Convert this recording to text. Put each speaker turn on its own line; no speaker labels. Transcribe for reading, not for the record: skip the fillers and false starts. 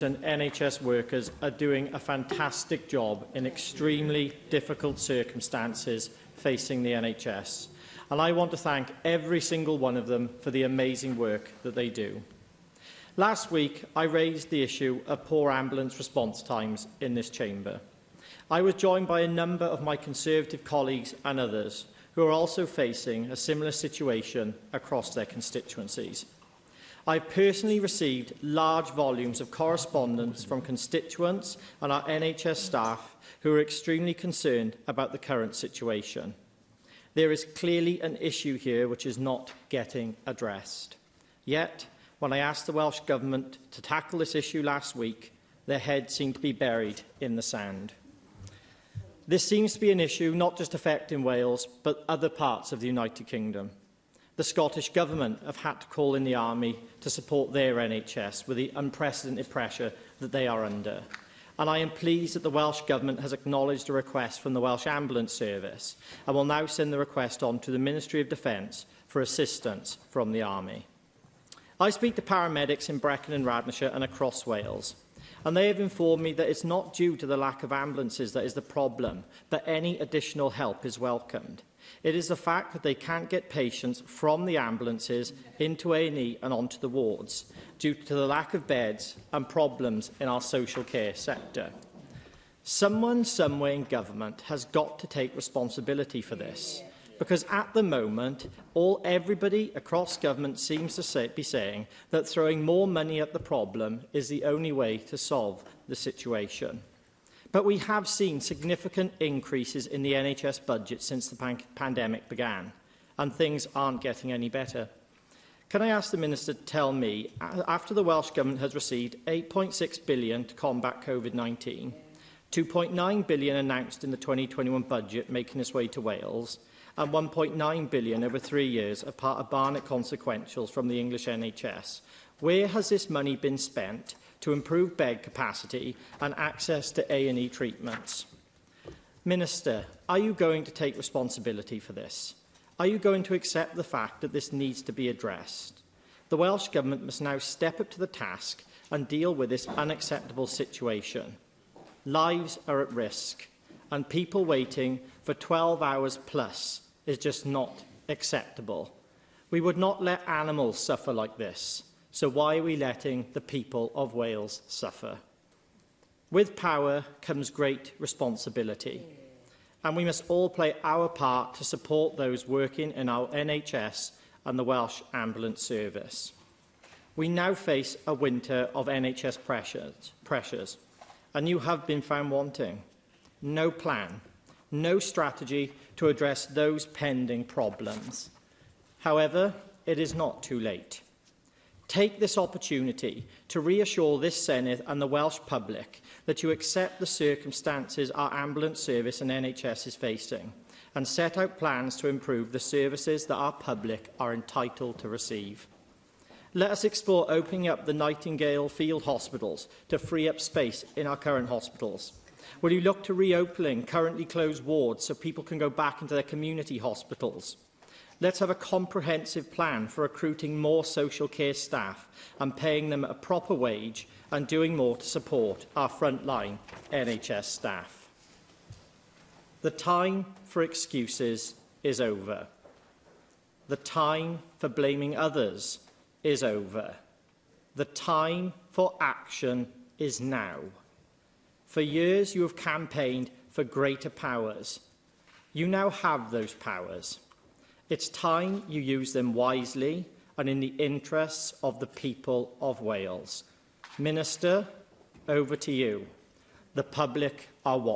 and NHS workers are doing a fantastic job in extremely difficult circumstances facing the NHS, and I want to thank every single one of them for the amazing work that they do. Last week, I raised the issue of poor ambulance response times in this chamber. I was joined by a number of my Conservative colleagues and others who are also facing a similar situation across their constituencies. I have personally received large volumes of correspondence from constituents and our NHS staff who are extremely concerned about the current situation. There is clearly an issue here which is not getting addressed. Yet, when I asked the Welsh Government to tackle this issue last week, their heads seemed to be buried in the sand. This seems to be an issue not just affecting Wales, but other parts of the United Kingdom. The Scottish Government have had to call in the army to support their NHS with the unprecedented pressure that they are under. And I am pleased that the Welsh Government has acknowledged a request from the Welsh Ambulance Service and will now send the request on to the Ministry of Defence for assistance from the army. I speak to paramedics in Brecon and Radnorshire and across Wales, and they have informed me that it's not due to the lack of ambulances that is the problem, but any additional help is welcomed. It is the fact that they can't get patients from the ambulances into A&E and onto the wards due to the lack of beds and problems in our social care sector. Someone somewhere in government has got to take responsibility for this, because at the moment, everybody across government seems to be saying that throwing more money at the problem is the only way to solve the situation. But we have seen significant increases in the NHS budget since the pandemic began, and things aren't getting any better. Can I ask the Minister to tell me, after the Welsh Government has received £8.6 billion to combat COVID-19, £2.9 billion announced in the 2021 budget making its way to Wales, and £1.9 billion over 3 years as part of Barnett consequentials from the English NHS, where has this money been spent to improve bed capacity and access to A&E treatments? Minister, are you going to take responsibility for this? Are you going to accept the fact that this needs to be addressed? The Welsh Government must now step up to the task and deal with this unacceptable situation. Lives are at risk, and people waiting for 12 hours plus is just not acceptable. We would not let animals suffer like this. So why are we letting the people of Wales suffer? With power comes great responsibility, and we must all play our part to support those working in our NHS and the Welsh Ambulance Service. We now face a winter of NHS pressures, and you have been found wanting. No plan, no strategy to address those pending problems. However, it is not too late. Take this opportunity to reassure this Senedd and the Welsh public that you accept the circumstances our ambulance service and NHS is facing, and set out plans to improve the services that our public are entitled to receive. Let us explore opening up the Nightingale field hospitals to free up space in our current hospitals. Will you look to reopening currently closed wards so people can go back into their community hospitals? Let's have a comprehensive plan for recruiting more social care staff and paying them a proper wage and doing more to support our frontline NHS staff. The time for excuses is over. The time for blaming others is over. The time for action is now. For years you have campaigned for greater powers. You now have those powers. It's time you use them wisely and in the interests of the people of Wales. Minister, over to you. The public are watching.